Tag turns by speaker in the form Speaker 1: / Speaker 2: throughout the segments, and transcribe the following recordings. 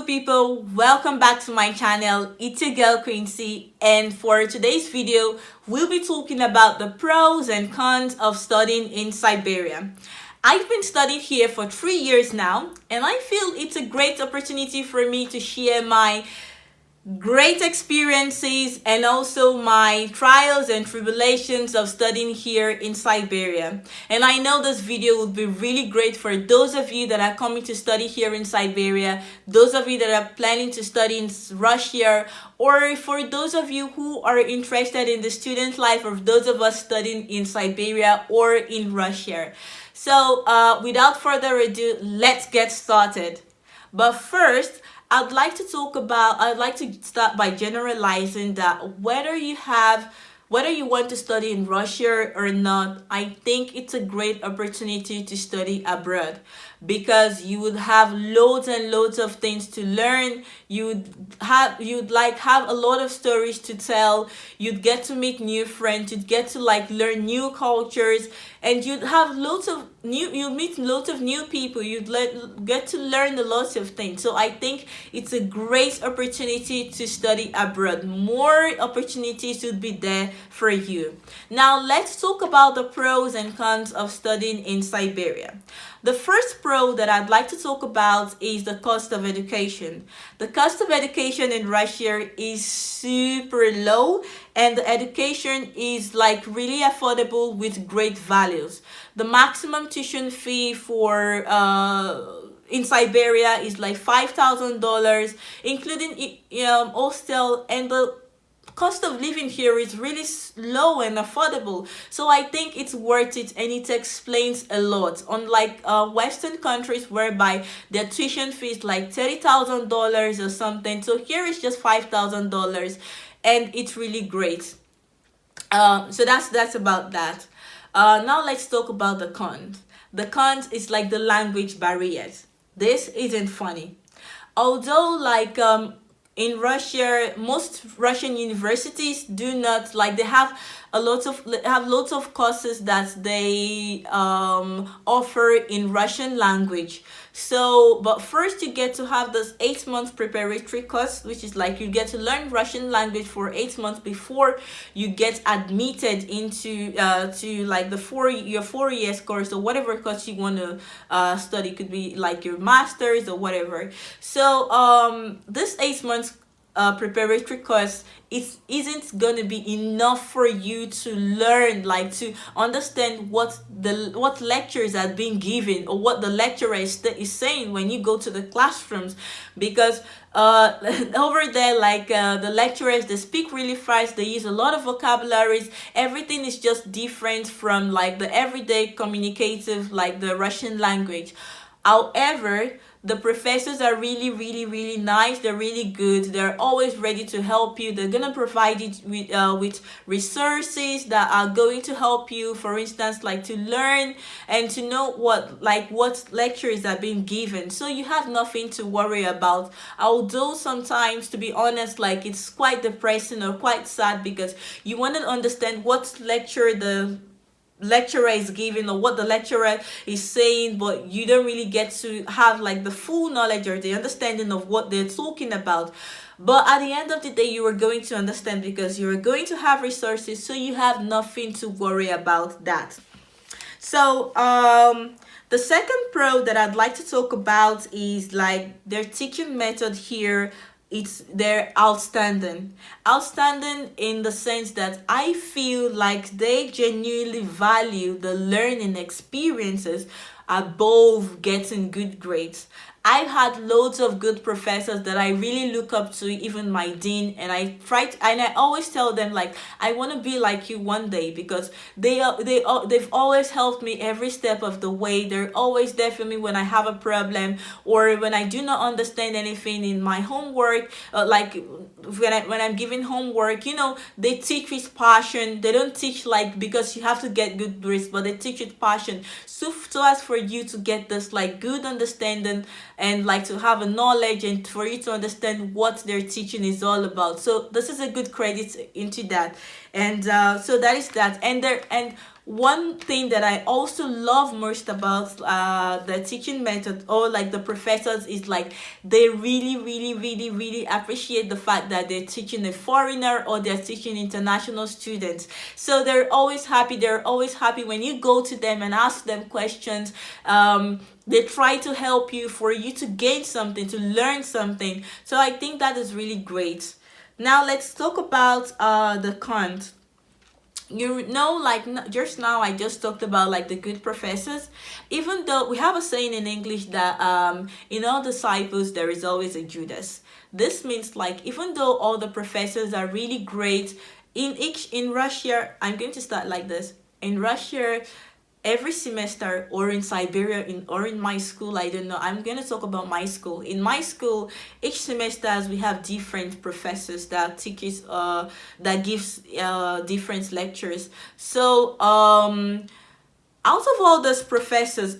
Speaker 1: people, welcome back to my channel. It's your girl Quinsy, and for today's video we'll be talking about the pros and cons of studying in Siberia. I've been studying here for 3 years now, and I feel it's a great opportunity for me to share my great experiences and also my trials and tribulations of studying here in Siberia. And I know this video will be really great for those of you that are coming to study here in Siberia, those of you that are planning to study in Russia, or for those of you who are interested in the student life of those of us studying in Siberia or in Russia. So without further ado, let's get started. But first, I'd like to start by generalizing that whether you want to study in Russia or not, I think it's a great opportunity to study abroad because you would have loads and loads of things to learn. You'd have a lot of stories to tell. You'd get to meet new friends. You'd get to learn new cultures, and you'd meet lots of new people. Get to learn a lot of things. So I think it's a great opportunity to study abroad. More opportunities would be there for you. Now let's talk about the pros and cons of studying in Siberia. The first pro that I'd like to talk about is the cost of education. The cost of education in Russia is super low, and the education is really affordable with great values. The maximum tuition fee for in Siberia is $5,000, including hostel, and the cost of living here is really low and affordable. So I think it's worth it, and it explains a lot. Unlike Western countries whereby their tuition fee is $30,000 or something, so here it's just $5,000, and it's really great. So that's about that. Now let's talk about the cons. The cons is the language barriers. This isn't funny. Although in Russia, most Russian universities do not they have lots of courses that they offer in Russian language. So, but first you get to have this 8 month preparatory course, which is you get to learn Russian language for 8 months before you get admitted into your 4 years course, or whatever course you want to study. Could be your master's or whatever. So this 8 months preparatory course isn't gonna be enough for you to learn, to understand what lectures are being given, or what the lecturer is saying when you go to the classrooms, because over there the lecturers, they speak really fast, they use a lot of vocabularies. Everything is just different from the everyday communicative the Russian language. However, the professors are really, really, really nice. They're really good. They're always ready to help you. They're gonna provide you with resources that are going to help you. For instance, to learn and to know what lectures are being given. So you have nothing to worry about. Although sometimes, to be honest, it's quite depressing or quite sad, because you want to understand what lecture the lecturer is giving or what the lecturer is saying, but you don't really get to have the full knowledge or the understanding of what they're talking about. But at the end of the day, you are going to understand because you are going to have resources, so you have nothing to worry about that. So the second pro that I'd like to talk about is their teaching method here. They're outstanding in the sense that I feel they genuinely value the learning experiences above getting good grades. I've had loads of good professors that I really look up to, even my dean, and I always tell them I want to be like you one day, because they've always helped me every step of the way. They're always there for me when I have a problem, or when I do not understand anything in my homework. When I'm giving homework, they teach with passion. They don't teach because you have to get good grades, but they teach with passion, so as for you to get this good understanding and like to have a knowledge and for you to understand what their teaching is all about. So this is a good credit into that. And so that is that. And one thing that I also love most about the teaching method, or like the professors, is like they really appreciate the fact that they're teaching a foreigner or they're teaching international students. So they're always happy when you go to them and ask them questions. They try to help you for you to gain something, to learn something. So I think that is really great. Now let's talk about the cons. Like just now I just talked about like the good professors. Even though we have a saying in English that in all disciples there is always a Judas. This means like even though all the professors are really great, in Russia, I'm going to start like this. In Russia, every semester, or in Siberia, or in my school, I don't know, I'm going to talk about my school. In my school, each semester we have different professors that teaches that gives different lectures. So out of all those professors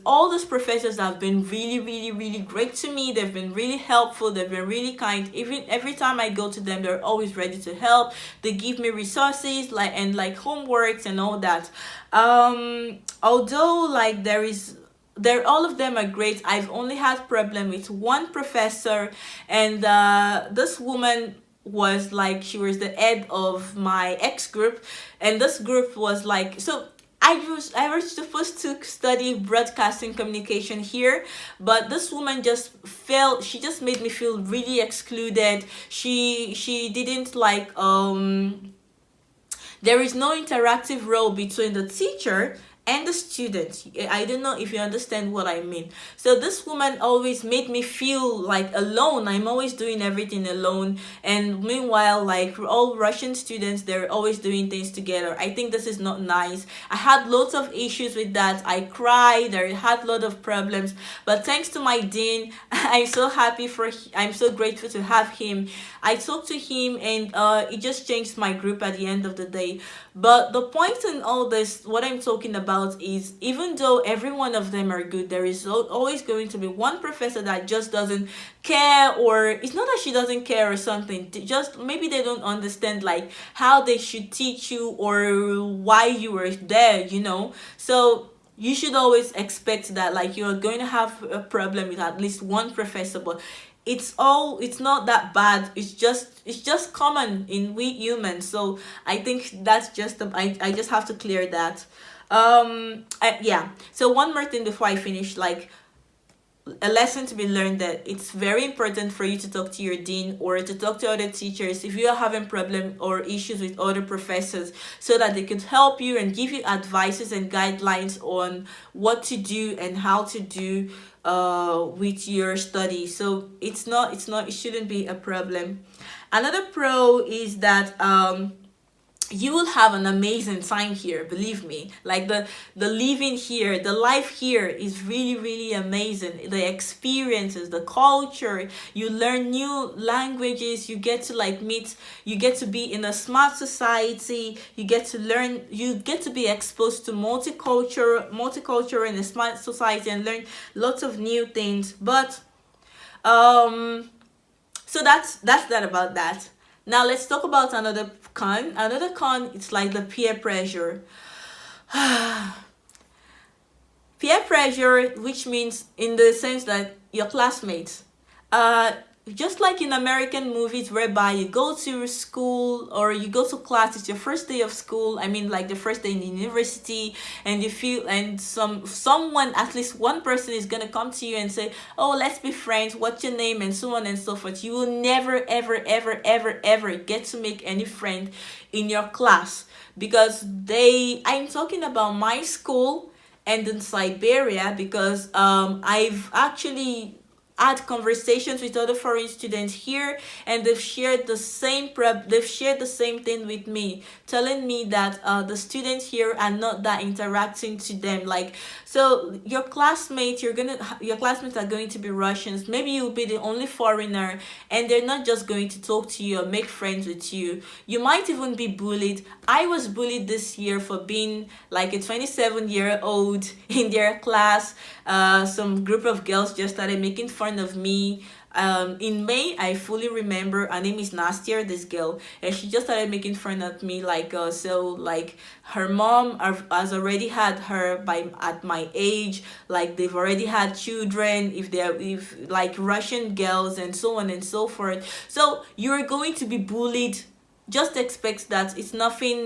Speaker 1: have been really great to me. They've been really helpful, they've been really kind. Even every time I go to them, they're always ready to help. They give me resources like homeworks and all that. Although like there all of them are great, I've only had problem with one professor. And this woman was like, she was the head of my ex group, and this group was like, so I was supposed to study broadcasting communication here, but this woman she just made me feel really excluded. She didn't like there is no interactive role between the teacher and the student. I don't know if you understand what I mean. So this woman always made me feel like alone. I'm always doing everything alone, and meanwhile like all Russian students, they're always doing things together. I think this is not nice. I had lots of issues with that. I cried, I had a lot of problems, but thanks to my dean, I'm so grateful to have him. I talked to him, and it just changed my group at the end of the day. But the point in all this, what I'm talking about, is even though every one of them are good, there is always going to be one professor that just doesn't care. Or it's not that she doesn't care or something, just maybe they don't understand like how they should teach you or why you were there. So you should always expect that like you're going to have a problem with at least one professor. But it's not that bad. It's just common in we humans. So I think that's just I just have to clear that. Yeah, so one more thing before I finish, like a lesson to be learned, that it's very important for you to talk to your dean or to talk to other teachers if you are having problems or issues with other professors, so that they could help you and give you advices and guidelines on what to do and how to do with your study. So it shouldn't be a problem. Another pro is that you will have an amazing time here, believe me. Like the living here, the life here is really amazing. The experiences, the culture, you learn new languages, you get to like meet, you get to be in a smart society, you get to be exposed to multicultural in a smart society and learn lots of new things. But so that's that about that. Now let's talk about another con. Another con, it's like the peer pressure. Peer pressure, which means in the sense that your classmates, just like in American movies, whereby you go to school or you go to class, it's your first day of school, I mean like the first day in the university, and you feel, and someone, at least one person is gonna come to you and say, oh, let's be friends, what's your name, and so on and so forth. You will never ever get to make any friend in your class, because I'm talking about my school and in Siberia, because I've actually had conversations with other foreign students here, and they've shared the same thing with me, telling me that the students here are not that interacting to them. Like, so your classmates are going to be Russians. Maybe you'll be the only foreigner, and they're not just going to talk to you or make friends with you. You might even be bullied. I was bullied this year for being like a 27-year-old in their class. Some group of girls just started making fun fun of me. In May, I fully remember, her name is Nastia, this girl, and she just started making fun of me, like, so like her mom has already had her by at my age, like they've already had children, if they're if like Russian girls and so on and so forth. So you're going to be bullied. Just expect that it's nothing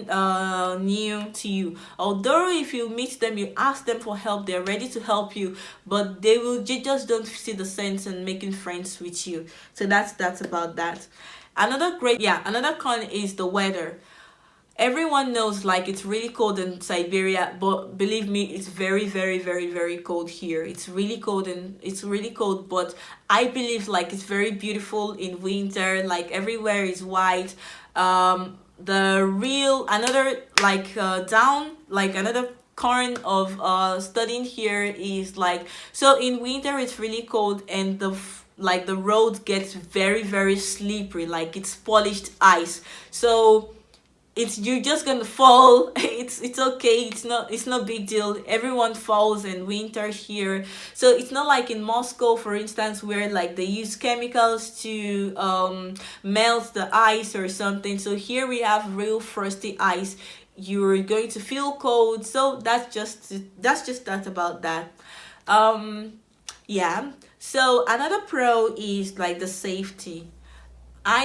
Speaker 1: new to you. Although if you meet them, you ask them for help, they're ready to help you, but they just don't see the sense in making friends with you. So that's about that. Another great, yeah, another con is the weather. Everyone knows like it's really cold in Siberia, but believe me, it's very, very, very, very cold here. It's really cold, and it's really cold, but I believe like it's very beautiful in winter. Like everywhere is white. The real another like down like another current of studying here is like, so in winter it's really cold, and like the road gets very, very slippery, like it's polished ice. So it's you're just gonna fall. It's okay, it's no big deal. Everyone falls in winter here. So it's not like in Moscow, for instance, where like they use chemicals to melt the ice or something. So here we have real frosty ice. You're going to feel cold. So that's just that about that. Yeah. So another pro is like the safety.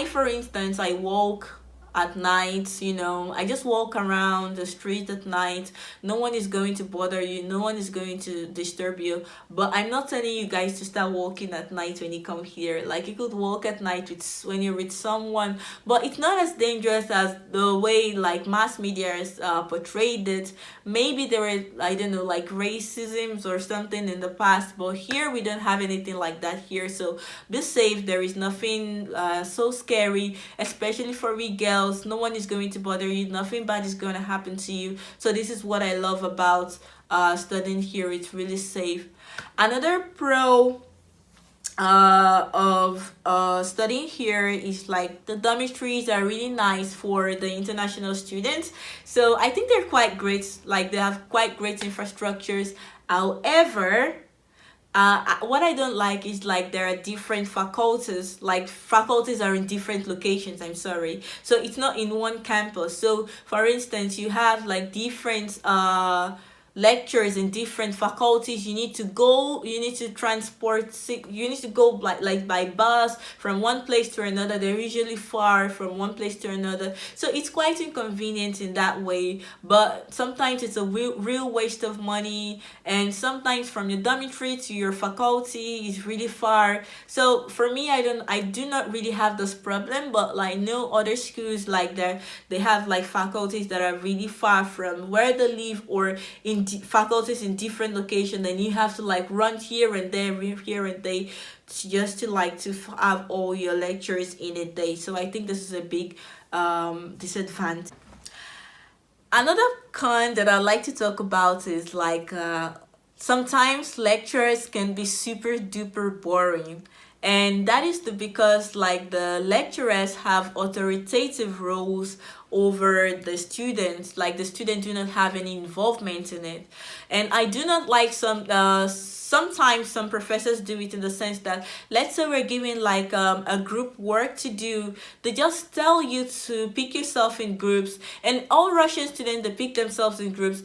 Speaker 1: For instance, I walk at night, I just walk around the street at night. No one is going to bother you, no one is going to disturb you. But I'm not telling you guys to start walking at night when you come here. Like, you could walk at night when you're with someone, but it's not as dangerous as the way like mass media has portrayed it. Maybe there were, I don't know, like racisms or something in the past, but here we don't have anything like that here. So be safe. There is nothing so scary, especially for we girls. No one is going to bother you, nothing bad is going to happen to you. So this is what I love about studying here. It's really safe. Another pro of studying here is like the dormitories are really nice for the international students. So I think they're quite great, like they have quite great infrastructures. However, what I don't like is like there are different faculties, like faculties are in different locations, I'm sorry. So it's not in one campus. So for instance, you have like different lectures in different faculties. You need to go like by bus from one place to another. They're usually far from one place to another, so it's quite inconvenient in that way. But sometimes it's a real waste of money, and sometimes from your dormitory to your faculty is really far. So for me, I do not really have this problem, but like no other schools like that, they have like faculties that are really far from where they live, or in faculties in different locations, and you have to like run here and there just to have all your lectures in a day. So I think this is a big disadvantage. Another con that I like to talk about is like sometimes lectures can be super duper boring, and that is because like the lecturers have authoritative roles over the students. Like the students do not have any involvement in it, and I do not like sometimes some professors do it in the sense that, let's say we're given like a group work to do, they just tell you to pick yourself in groups, and all Russian students, they pick themselves in groups.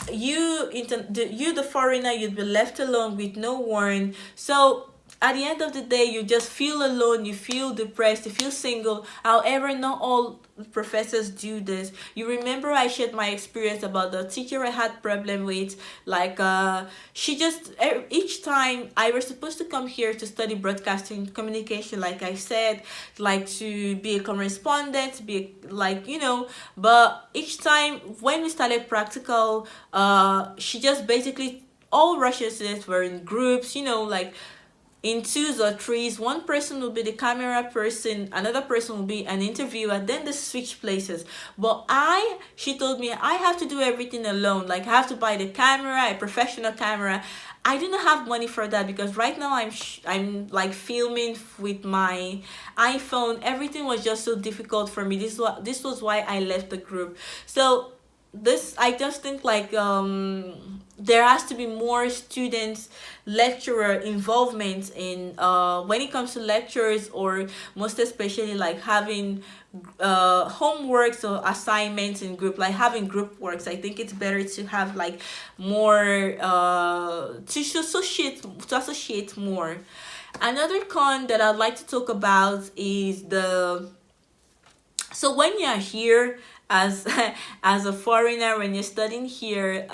Speaker 1: The foreigner, you'd be left alone with no one. So at the end of the day, you just feel alone, you feel depressed, you feel single. However, not all professors do this. You remember I shared my experience about the teacher I had problem with. Like she just each time I was supposed to come here to study broadcasting communication, like I said, like to be a correspondent, be like, but each time when we started practical, she just basically, all Russian students were in groups, like in twos or threes. One person will be the camera person, another person will be an interviewer, then they switch places. But she told me I have to do everything alone. Like I have to buy the camera, a professional camera. I do not have money for that, because right now I'm like filming with my iPhone. Everything was just so difficult for me. This was why I left the group. So this, I just think like there has to be more students lecturer involvement in when it comes to lectures, or most especially like having homeworks or assignments in group, like having group works. I think it's better to have like more to associate more. Another con that I'd like to talk about is the, so when you're here as as a foreigner, when you're studying here,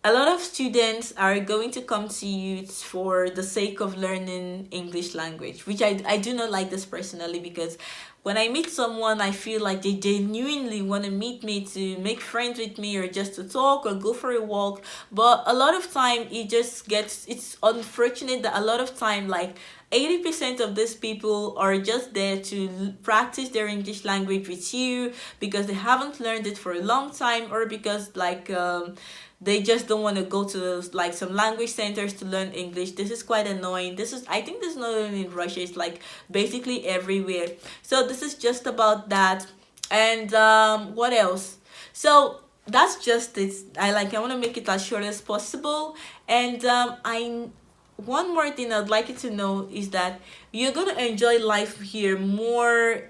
Speaker 1: a lot of students are going to come to you for the sake of learning English language, which I do not like this personally, because when I meet someone, I feel like they genuinely want to meet me to make friends with me, or just to talk or go for a walk. But a lot of time it just gets, it's unfortunate that a lot of time, like 80% of these people are just there to practice their English language with you because they haven't learned it for a long time, or because like they just don't want to go to like some language centers to learn English. This is quite annoying. This is, I think this is not only in Russia, it's like basically everywhere. So this is just about that. And what else? So that's just it. I want to make it as short as possible. And I one more thing I'd like you to know is that you're gonna enjoy life here more.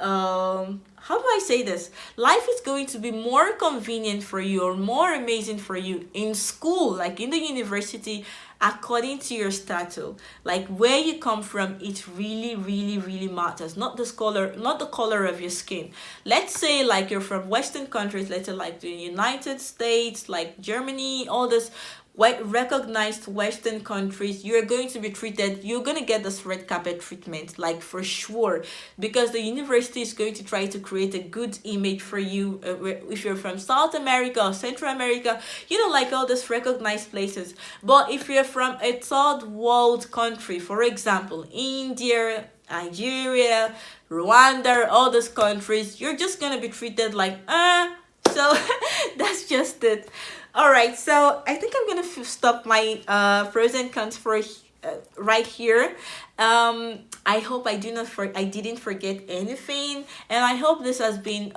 Speaker 1: How do I say this? Life is going to be more convenient for you, or more amazing for you in school, like in the university, according to your status. Like where you come from, it really, really, really matters. Not the color, not the color of your skin. Let's say like you're from Western countries, let's say like the United States, like Germany, all this recognized Western countries, you're going to be treated, you're going to get this red carpet treatment, like for sure, because the university is going to try to create a good image for you. If you're from South America or Central America, like all these recognized places. But if you're from a third world country, for example India, Nigeria, Rwanda, all those countries, you're just going to be treated like so that's just it. All right, so I think I'm gonna stop my pros and cons for right here. I hope I didn't forget anything, and I hope this has been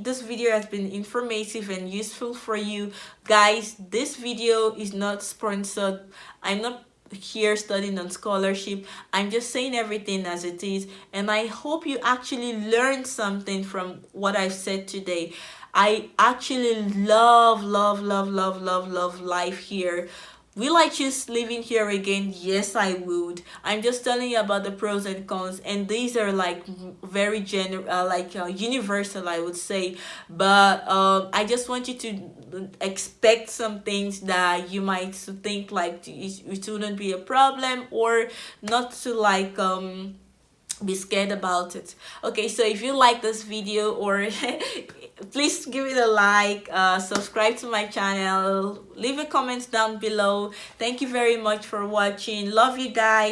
Speaker 1: this video has been informative and useful for you guys. This video is not sponsored. I'm not here studying on scholarship. I'm just saying everything as it is, and I hope you actually learned something from what I've said today. I actually love, love, love, love, love, love life here. Will I choose living here again? Yes, I would. I'm just telling you about the pros and cons, and these are like very general, universal, I would say. But I just want you to expect some things that you might think like it wouldn't be a problem, or not to like be scared about it. Okay, so if you like this video, or please give it a like, subscribe to my channel, leave a comment down below. Thank you very much for watching. Love you guys.